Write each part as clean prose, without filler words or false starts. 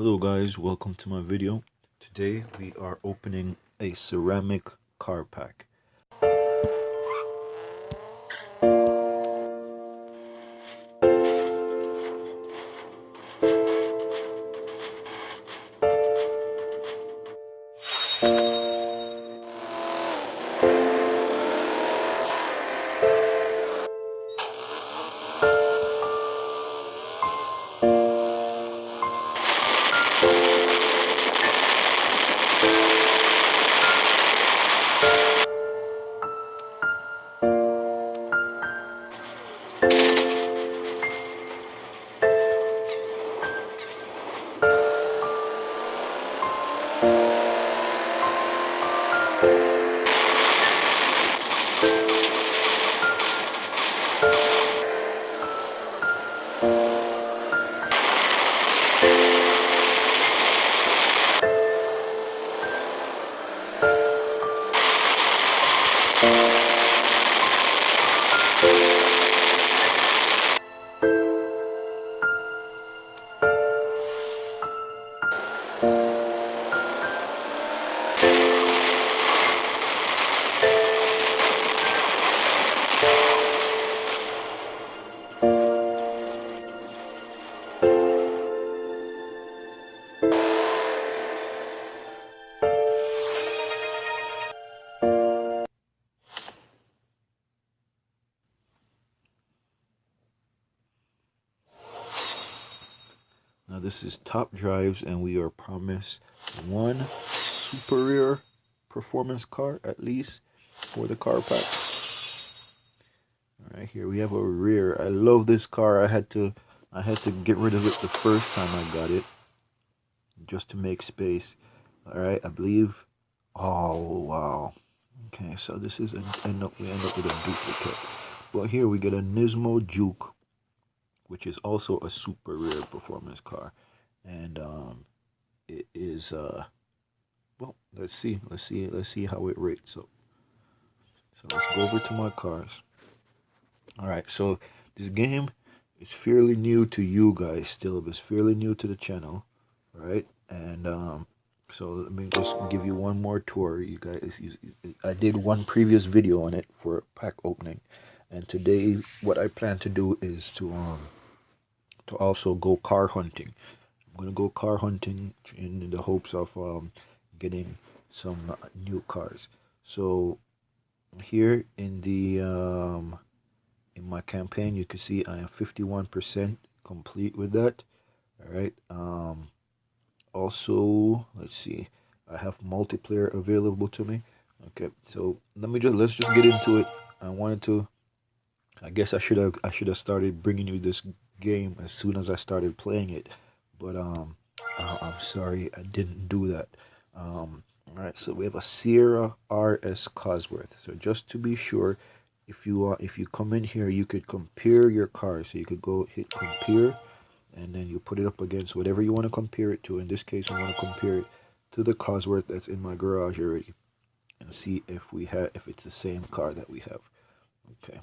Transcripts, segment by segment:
Hello guys, welcome to my video. Today we are opening a ceramic car pack. Now this is top drives and we are promised one super rare performance car at least for the car pack. Alright, here we have a rear. I love this car. I had to get rid of it the first time I got it just to make space. Alright, I believe. Oh wow. Okay, so this is we end up with a duplicate. But here we get a Nismo Juke, which is also a super rare performance car. And it is well, let's see how it rates. So let's go over to my cars. Alright, so this game is fairly new to you guys still. It's fairly new to the channel, right? And so let me just give you one more tour, you guys. I did one previous video on it for pack opening, and today what I plan to do is to also go car hunting. I'm gonna go car hunting in the hopes of getting some new cars. So here in the in my campaign, you can see I am 51% complete with that. All right. Also, let's see, I have multiplayer available to me. Okay, so let's just get into it. I guess I should have started bringing you this game as soon as I started playing it, but I'm sorry I didn't do that. All right, so we have a Sierra RS Cosworth. So just to be sure, if you come in here, you could compare your cars. So you could go hit compare, and then you put it up against whatever you want to compare it to. In this case, I want to compare it to the Cosworth that's in my garage already, and see if it's the same car that we have. Okay.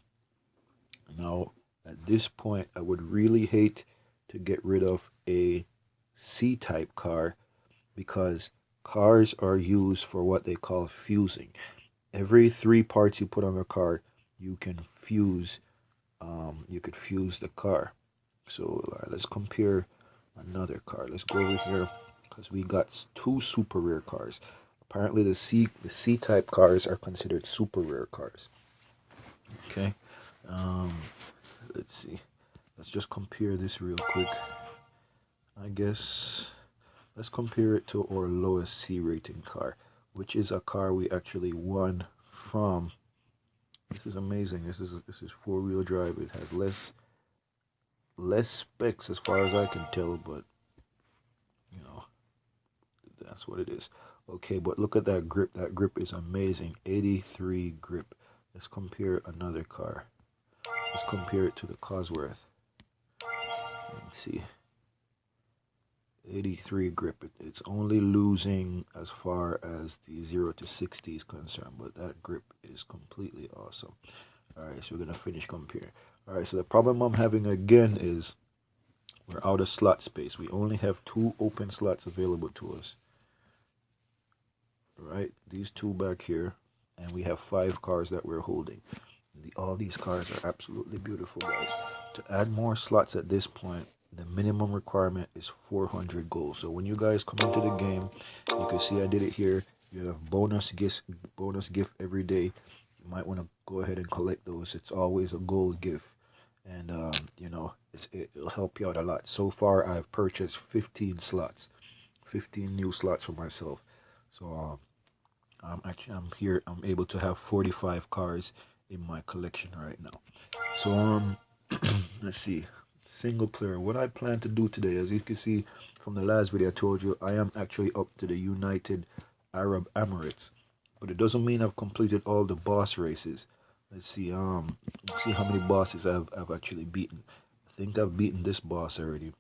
Now, at this point, I would really hate to get rid of a C-type car, because cars are used for what they call fusing. Every 3 parts you put on a car, you can fuse. You could fuse the car. So let's compare another car. Let's go over here because we got 2 super rare cars. Apparently, the C-type cars are considered super rare cars. Okay. Let's see. Let's just compare this real quick. I guess let's compare it to our lowest C rating car, which is a car we actually won from. This is amazing. This is 4-wheel drive. It has less specs as far as I can tell, but you know, that's what it is. Okay, but look at that grip. That grip is amazing. 83 grip. Let's compare another car. Let's compare it to the Cosworth. Let me see. 83 grip. It's only losing as far as the 0 to 60 is concerned, but that grip is completely awesome. Alright, so we're going to finish comparing. Alright, so the problem I'm having again is We're out of slot space. We only have 2 open slots available to us. Right, these 2 back here, and we have 5 cars that we're holding. All these cars are absolutely beautiful, guys. To add more slots at this point, the minimum requirement is 400 gold. So when you guys come into the game, you can see I did it here. You have bonus gift every day. You might want to go ahead and collect those. It's always a gold gift, and you know, it'll help you out a lot. So far, I've purchased 15 slots, 15 new slots for myself. So I'm here. I'm able to have 45 cars in my collection right now. So let's see, single player. What I plan to do today, as you can see from the last video, I told you I am actually up to the United Arab Emirates, but it doesn't mean I've completed all the boss races. Let's see how many bosses I've actually beaten. I think I've beaten this boss already.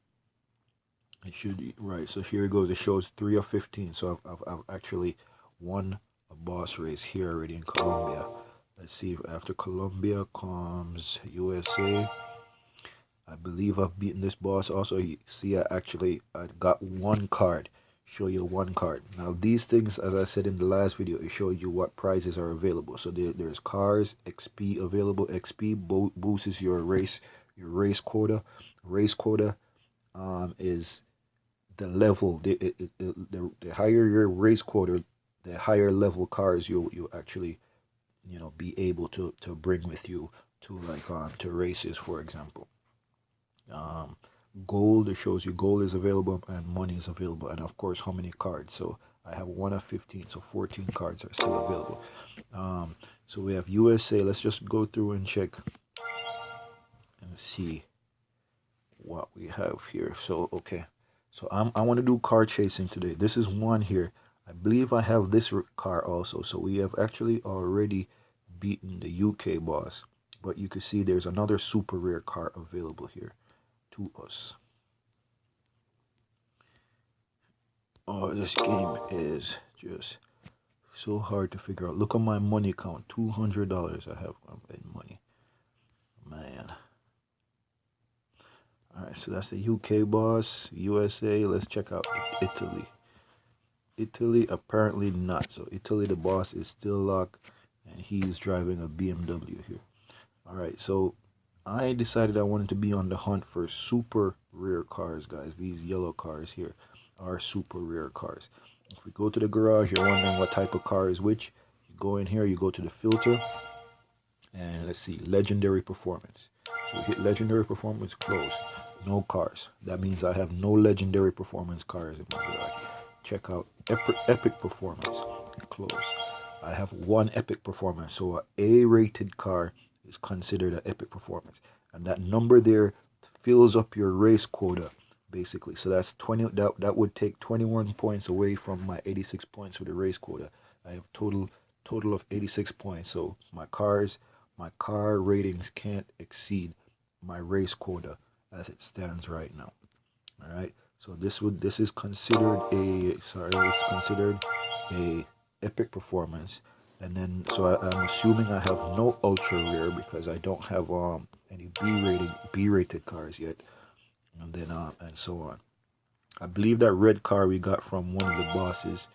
It should be right. So here it goes. It shows 3 of 15. So I've actually won a boss race here already in Colombia. Let's see if after Colombia comes USA. I believe I've beaten this boss. Also, you see, I got 1 card. Show you 1 card. Now these things, as I said in the last video, it shows you what prizes are available. So there's cars, XP available. XP boosts your race quota. Race quota is the level. The higher your race quota, the higher level cars you actually, you know, be able to bring with you to, like, to races, for example. Gold, it shows you gold is available and money is available, and of course how many cards. So I have 1 of 15, so 14 cards are still available. So we have USA. Let's just go through and check and see what we have here. So okay, so I want to do car chasing today. This is 1 here. I believe I have this car also. So we have actually already beaten the UK boss, but you can see there's another super rare car available here to us. Oh, this game is just so hard to figure out. Look at my money count. $200 I have in money, man. All right, so that's the UK boss. USA, let's check out Italy. Italy, apparently not. So Italy, the boss is still locked, and he's driving a BMW here. All right, so I decided I wanted to be on the hunt for super rare cars, guys. These yellow cars here are super rare cars. If we go to the garage, you're wondering what type of car is which. You go in here, you go to the filter, and let's see, legendary performance. So we hit legendary performance, close. No cars. That means I have no legendary performance cars in my garage. Check out epic performance, close. I have 1 epic performance, so a A-rated car is considered an epic performance, and that number there fills up your race quota, basically. So that's 20. That would take 21 points away from my 86 points for the race quota. I have total of 86 points. So my car ratings can't exceed my race quota as it stands right now. All right. So this is considered a epic performance. And then, so I'm assuming I have no ultra rare because I don't have any B-rated cars yet, and then and so on. I believe that red car we got from one of the bosses.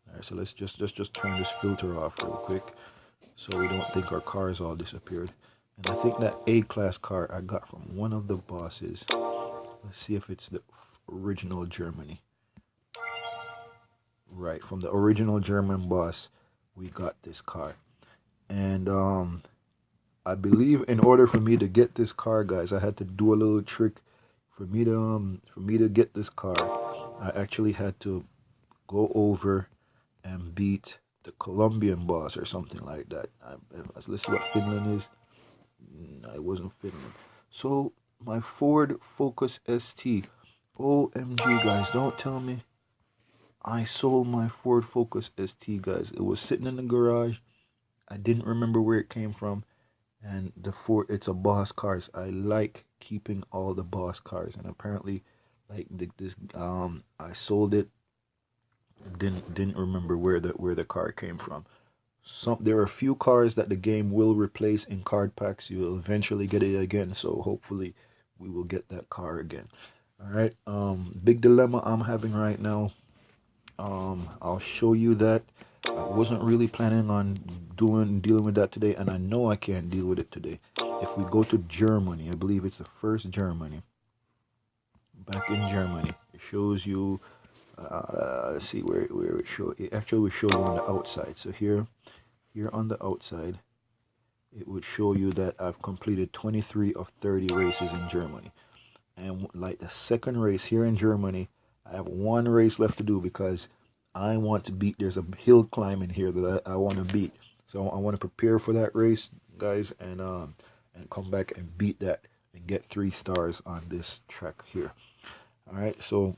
All right, so let's just turn this filter off real quick, so we don't think our cars all disappeared. And I think that A-class car I got from one of the bosses. Let's see if it's the original Germany. Right, from the original German boss, we got this car. And I believe in order for me to get this car, guys, I had to do a little trick. For me to get this car, I actually had to go over and beat the Colombian boss or something like that. Let's see what Finland is. No, it wasn't Finland. So my Ford Focus ST. OMG, guys, don't tell me I sold my Ford Focus ST, guys. It was sitting in the garage. I didn't remember where it came from. And it's a boss cars. I like keeping all the boss cars, and apparently, like I sold it. Didn't remember where the car came from. There are a few cars that the game will replace in card packs. You will eventually get it again. So hopefully, we will get that car again. All right. Big dilemma I'm having right now. I'll show you that. I wasn't really planning on dealing with that today, and I know I can't deal with it today. If we go to Germany, I believe it's the first Germany. Back in Germany, it shows you. Let's see where it show. It actually will show you on the outside. So here on the outside, it would show you that I've completed 23 of 30 races in Germany. And like the second race here in Germany, I have one race left to do because I want to beat. There's a hill climb in here that I want to beat. So I want to prepare for that race, guys, and come back and beat that and get 3 stars on this track here. All right. So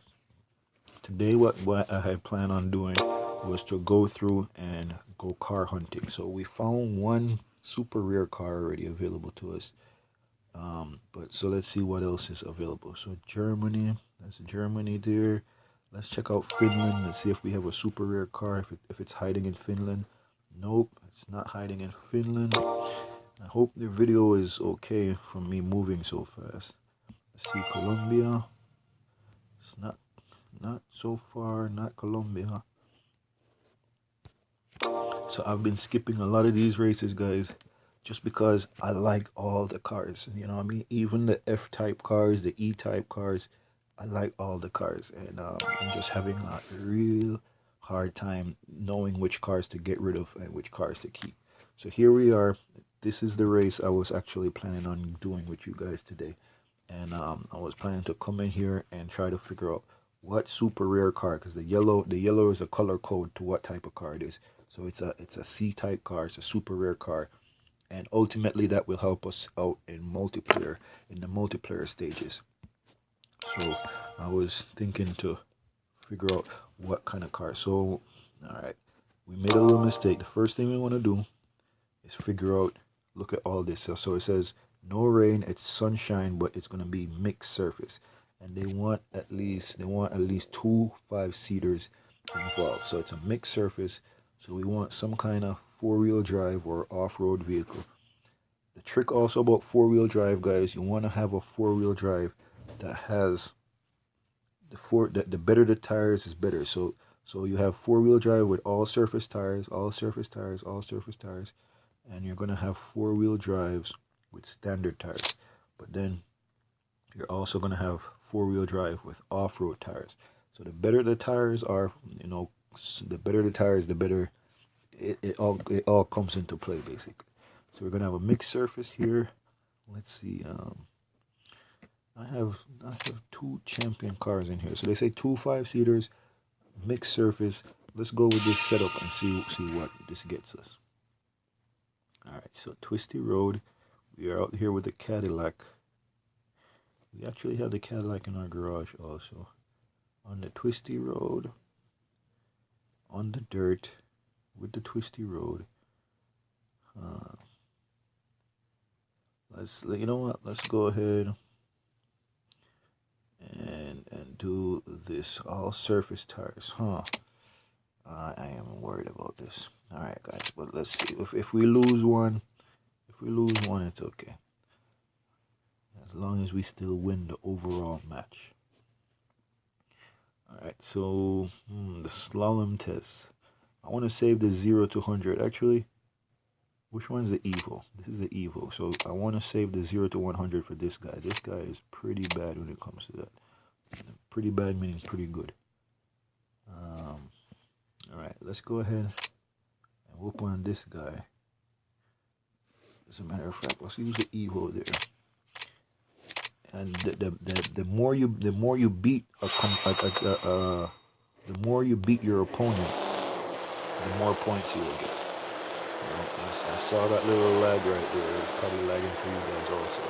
today, what I had planned on doing was to go through and go car hunting. So we found one super rare car already available to us. But so let's see what else is available. So Germany, that's Germany there. Let's check out Finland. Let's see if we have a super rare car. If it's hiding in Finland. Nope, it's not hiding in Finland. I hope the video is okay from me moving so fast. Let's see Colombia. It's not so far, not Colombia. So I've been skipping a lot of these races, guys, just because I like all the cars. You know what I mean? Even the F-type cars, the E-type cars, I like all the cars. And I'm just having a real hard time knowing which cars to get rid of and which cars to keep. So here we are. This is the race I was actually planning on doing with you guys today. And I was planning to come in here and try to figure out what super rare car, because the yellow is a color code to what type of car it is. So it's a C type car, it's a super rare car, and ultimately that will help us out in the multiplayer stages. So I was thinking to figure out what kind of car. So all right, we made a little mistake. The first thing we want to do is figure out. Look at all this. So it says no rain, it's sunshine, but it's gonna be mixed surface, and they want at least 2 5-seaters involved. So it's a mixed surface. So we want some kind of 4-wheel drive or off-road vehicle. The trick also about 4-wheel drive, guys, you want to have a 4-wheel drive that has the better the tires is better. So you have 4-wheel drive with all surface tires, all surface tires, all surface tires, and you're gonna have 4-wheel drives with standard tires. But then you're also gonna have 4-wheel drive with off-road tires. So the better the tires are, the better the tires, the better it all comes into play basically. So we're gonna have a mixed surface here. Let's see. I have 2 champion cars in here. So they say 2 5-seaters, mixed surface. Let's go with this setup and see what this gets us. All right. So twisty road. We are out here with the Cadillac. We actually have the Cadillac in our garage also. On the twisty road, on the dirt, with the twisty road. You know what? Let's go ahead and do this all surface tires, huh? I am worried about this. All right, guys, but let's see. If we lose one, it's okay. As long as we still win the overall match. All right, so the slalom test. I want to save the 0 to 100. Actually, which one's the Evo? This is the Evo. So I want to save the 0 to 100 for this guy. This guy is pretty bad when it comes to that. Pretty bad meaning pretty good. All right, let's go ahead and whoop on this guy. As a matter of fact, let's use the Evo there. And the more you beat the more you beat your opponent, the more points you will get. I saw that little lag right there. It's probably lagging for you guys also.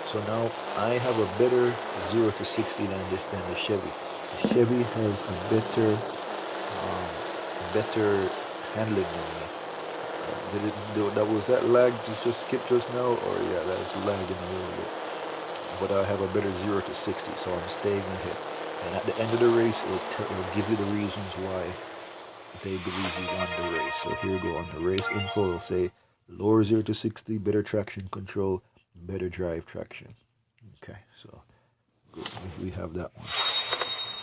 So now I have a better 0 to 60 than the Chevy. The Chevy has a better handling than me. Was that lag just skipped just now, or yeah, that's lagging a little bit. But I have a better 0 to 60, so I'm staying ahead. And at the end of the race, it'll give you the reasons why they believe you won the race. So here we go. On the race info, it'll say lower 0 to 60, better traction control, better drive traction. Okay, so Good. We have that one.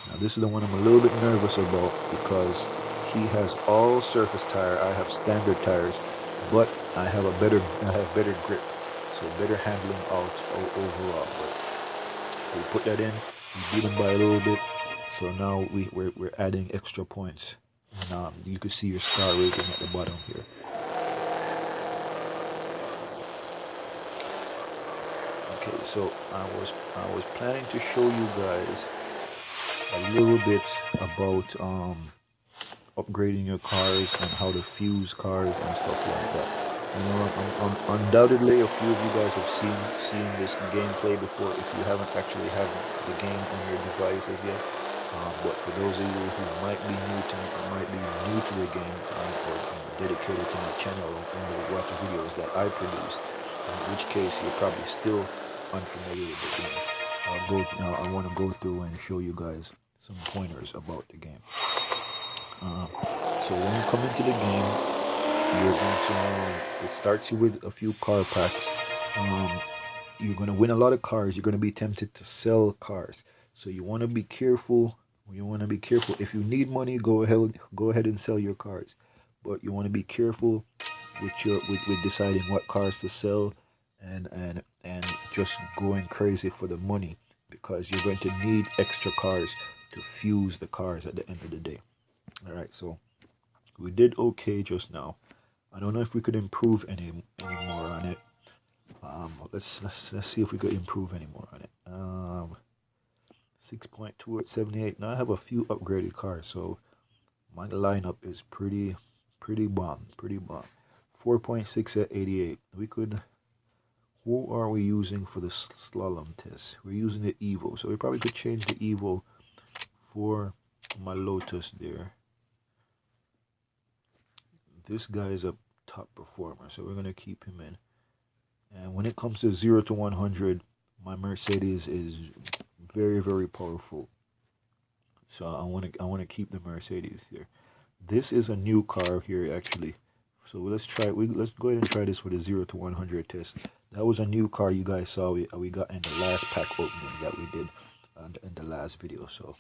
Now this is the one I'm a little bit nervous about because he has all surface tire. I have standard tires, but I have better grip, so better handling overall. But we put that in. We beat him by a little bit, so now we're adding extra points. And you can see your star rating at the bottom here. Okay, so I was planning to show you guys a little bit about upgrading your cars and how to fuse cars and stuff like that. You know, undoubtedly a few of you guys have seen this gameplay before if you haven't actually had the game on your devices yet. But for those of you who might be new to the game or dedicated to my channel and watch videos that I produce, in which case you're probably still unfamiliar with the game. I want to go through and show you guys some pointers about the game. So when you come into the game, you're going to it starts you with a few car packs. You're going to win a lot of cars. You're going to be tempted to sell cars, so you want to be careful. If you need money, go ahead and sell your cars, but you want to be careful with deciding what cars to sell and just going crazy for the money, because you're going to need extra cars to fuse the cars at the end of the day. All right, so we did okay just now. I don't know if we could improve any more on it. Let's see if we could improve any more on it. 6.2 at 78. Now I have a few upgraded cars, so my lineup is pretty bomb. 4.6 at 88. We could. Who are we using for the slalom test? We're using the Evo, so we probably could change the Evo for my Lotus there. This guy is a top performer, so we're gonna keep him in. And when it comes to 0 to 100, my Mercedes is very powerful. So I want to keep the Mercedes here. This is a new car here actually. So let's go ahead and try this for the 0 to 100 test. That was a new car you guys saw we got in the last pack opening that we did in the last video. So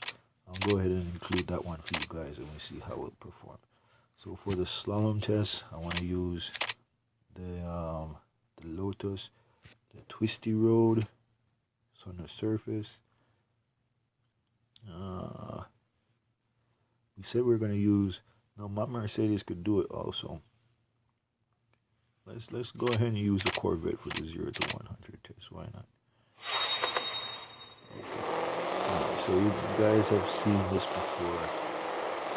I'll go ahead and include that one for you guys and we see how it will perform. So for the slalom test, I want to use the Lotus, the twisty road, so on the surface. We said we are going to use. Now my Mercedes could do it also. Let's go ahead and use the Corvette for the 0 to 100 test. Why not? Okay. Alright, so you guys have seen this before.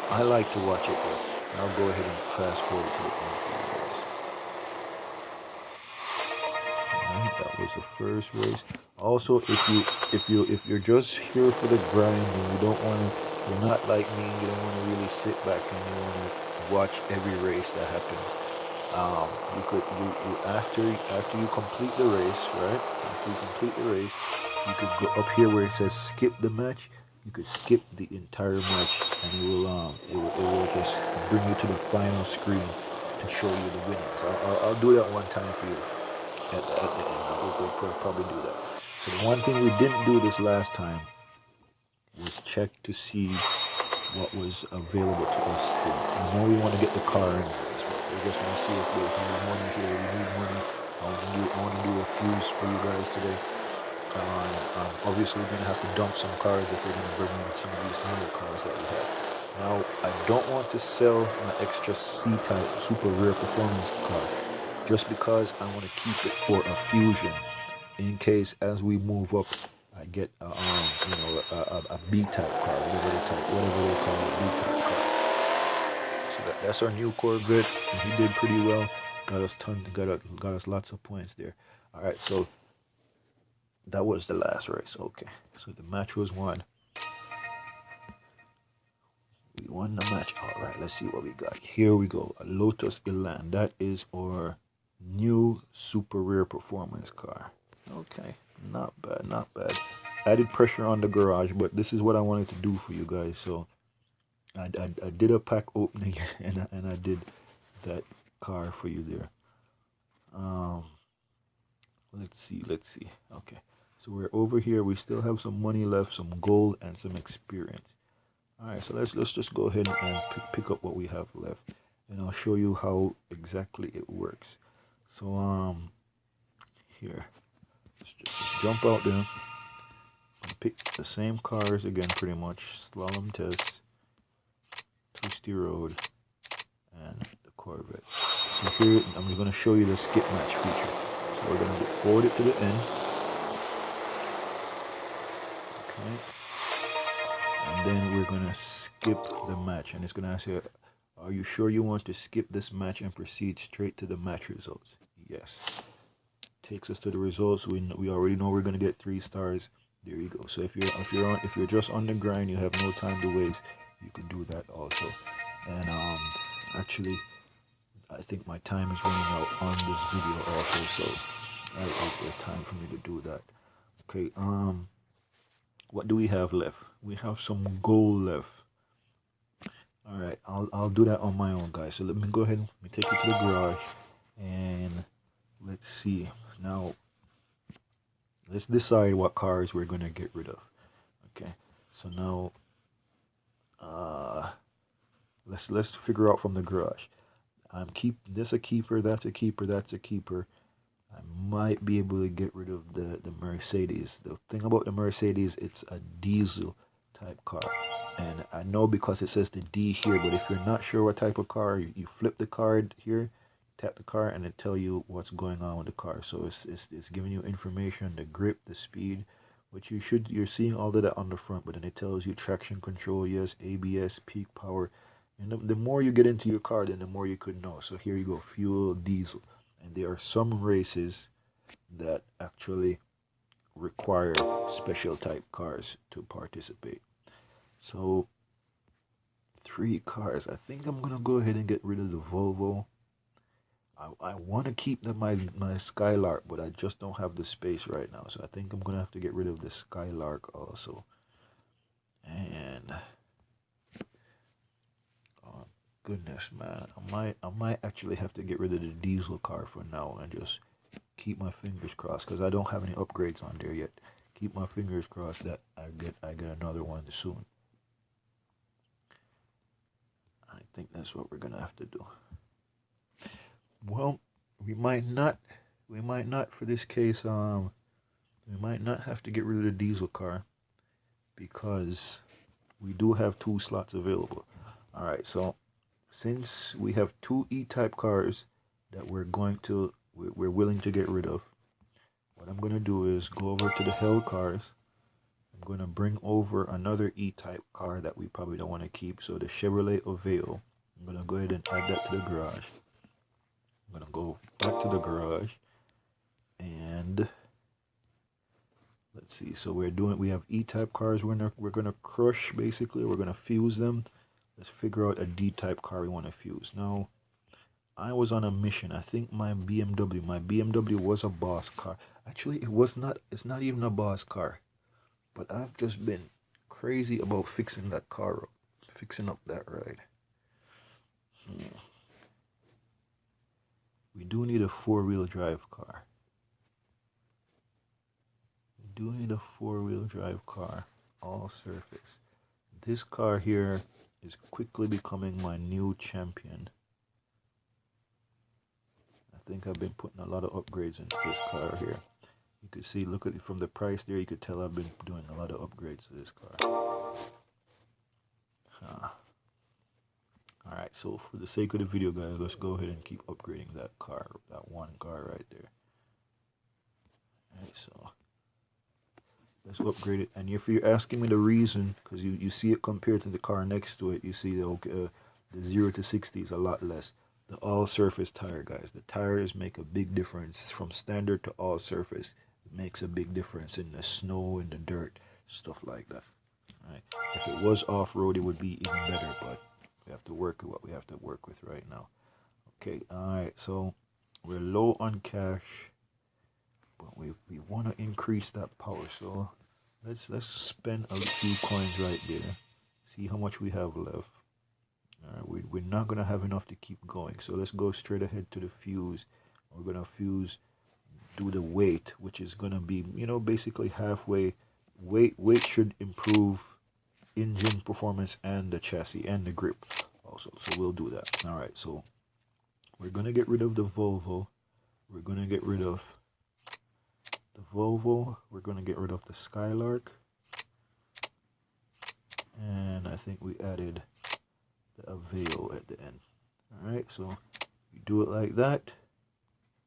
I like to watch it, but I'll go ahead and fast forward to the end for you guys. Alright, that was the first race. Also, if you're just here for the grind and you're not like me, you don't want to really sit back and you want to watch every race that happens. After you complete the race, right? After you complete the race, you could go up here where it says skip the match. You could skip the entire match, and it will just bring you to the final screen to show you the winners. I'll do that one time for you at the end. We'll probably do that. So the one thing we didn't do this last time was check to see what was available to us still. We know we want to get the car anyways, but we're just going to see if there's more money here. We need money. I want to do a fuse for you guys today. Obviously we're going to have to dump some cars if we're going to bring in some of these newer cars that we have. Now, I don't want to sell my extra C-type super rare performance car just because I want to keep it for a fusion in case as we move up I get a B-type car, whatever they call it, B-type car. So that's our new Corvette, and he did pretty well. Got us lots of points there. All right, so that was the last race. Okay, so the match was won. We won the match. All right, let's see what we got. Here we go. A Lotus Elan. That is our new super rare performance car. Okay, not bad. Added pressure on the garage, but this is what I wanted to do for you guys. So I did a pack opening and I did that car for you there. Let's see. Okay, So we're over here. We still have some money left, some gold, and some experience. All right, so let's just go ahead and pick up what we have left, and I'll show you how exactly it works. So here, just jump out there and pick the same cars again, pretty much. Slalom test, twisty road, and the Corvette. So here I'm just gonna show you the skip match feature. So we're gonna forward it to the end. Okay. And then we're gonna skip the match, and it's gonna ask you, are you sure you want to skip this match and proceed straight to the match results? Yes. Takes us to the results. We already know we're gonna get 3 stars. There you go. So if you're just on the grind, you have no time to waste, you can do that also. And actually, I think my time is running out on this video also, so it's time for me to do that. Okay. What do we have left? We have some gold left. All right, I'll do that on my own, guys. So let me go ahead and take you to the garage, and let's see. Now, let's decide what cars we're gonna get rid of. Okay, so now, let's figure out from the garage. I'm keep this a keeper, that's a keeper, that's a keeper. I might be able to get rid of the Mercedes. The thing about the Mercedes, it's a diesel type car. And I know because it says the D here, but if you're not sure what type of car, you flip the card here, tap the car, and it tell you what's going on with the car. So it's giving you information, the grip, the speed, which you're seeing all of that on the front, but then it tells you traction control, yes, ABS, peak power. And the more you get into your car, then the more you could know. So here you go, fuel, diesel. And there are some races that actually require special type cars to participate. So 3 cars. I think I'm gonna go ahead and get rid of the Volvo. I want to keep my Skylark, but I just don't have the space right now. So I think I'm gonna have to get rid of the Skylark also. And oh goodness, man, I might actually have to get rid of the diesel car for now and just keep my fingers crossed, because I don't have any upgrades on there yet. Keep my fingers crossed that I get another one soon. I think that's what we're gonna have to do. Well, we might not for this case. We might not have to get rid of the diesel car, because we do have 2 slots available. All right, so since we have 2 E-type cars that we're willing to get rid of, what I'm gonna do is go over to the Hell cars. I'm gonna bring over another E-type car that we probably don't want to keep. So the Chevrolet Aveo. I'm gonna go ahead and add that to the garage. I'm gonna go back to the garage, and let's see. So we have E-type cars. We're gonna crush, basically. We're gonna fuse them. Let's figure out a D-type car we want to fuse. Now, I was on a mission. I think my BMW was a boss car. Actually, it's not even a boss car. But I've just been crazy about fixing that car up. Fixing up that ride. We do need a 4-wheel drive car. We do need a 4-wheel drive car. All surface. This car here is quickly becoming my new champion. I think I've been putting a lot of upgrades into this car here. You could see, look at it from the price there, you could tell I've been doing a lot of upgrades to this car. Alright, so for the sake of the video, guys, let's go ahead and keep upgrading that car, that one car right there. Alright, so let's upgrade it. And if you're asking me the reason, because you see it compared to the car next to it, you see the 0 to 60 is a lot less. The all-surface tire, guys. The tires make a big difference from standard to all-surface. It makes a big difference in the snow, in the dirt, stuff like that. All right. If it was off-road, it would be even better, but we have to work with what we have to work with right now. Okay. All right. So we're low on cash, but we want to increase that power. So let's spend a few coins right there. See how much we have left. We're not going to have enough to keep going, so let's go straight ahead to the fuse. We're going to fuse do the weight, which is gonna be, you know, basically halfway. Weight should improve engine performance and the chassis and the grip also. So we'll do that. All right. So we're gonna get rid of the Volvo. We're gonna get rid of the Volvo. We're gonna get rid of the Skylark. And I think we added the Aveo at the end. All right. So you do it like that.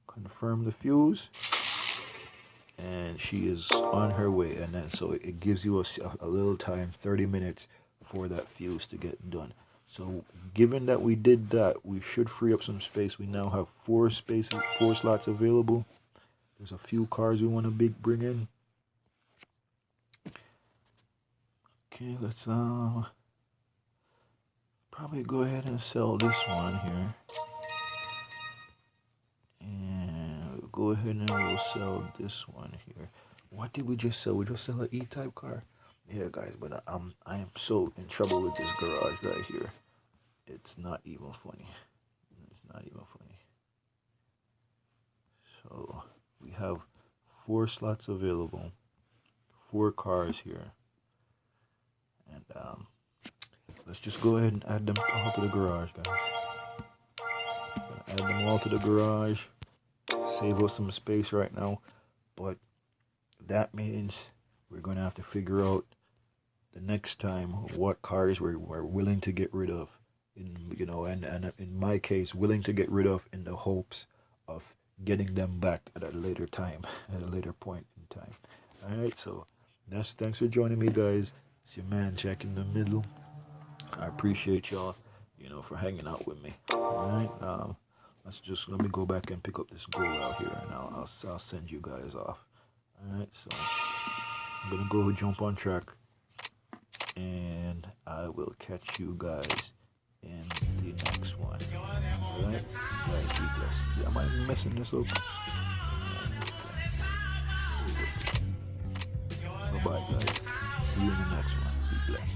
Confirm the fuse. And she is on her way, and then so it gives you a little time, 30 minutes for that fuse to get done. So given that we did that, we should free up some space. We now have 4 slots available. There's a few cars we want to bring in. Okay, let's probably go ahead and sell this one here. Go ahead and we'll sell this one here. What did we just sell? We just sell an E-type car. Yeah, guys, but I am so in trouble with this garage right here. It's not even funny. It's not even funny. So we have 4 slots available, 4 cars here, and let's just go ahead and add them all to the garage, guys. Add them all to the garage. Save us some space right now, but that means we're going to have to figure out the next time what cars we're willing to get rid of, and in my case, willing to get rid of in the hopes of getting them back at a later time, at a later point in time. All right, so thanks for joining me, guys. It's your man Jack in the Middle. I appreciate y'all, for hanging out with me. All right, let me go back and pick up this goal out here, and I'll send you guys off. All right, so I'm gonna go jump on track, and I will catch you guys in the next one. All right, guys, be blessed. Yeah, am I messing this up? Bye bye, guys. See you in the next one. Be blessed.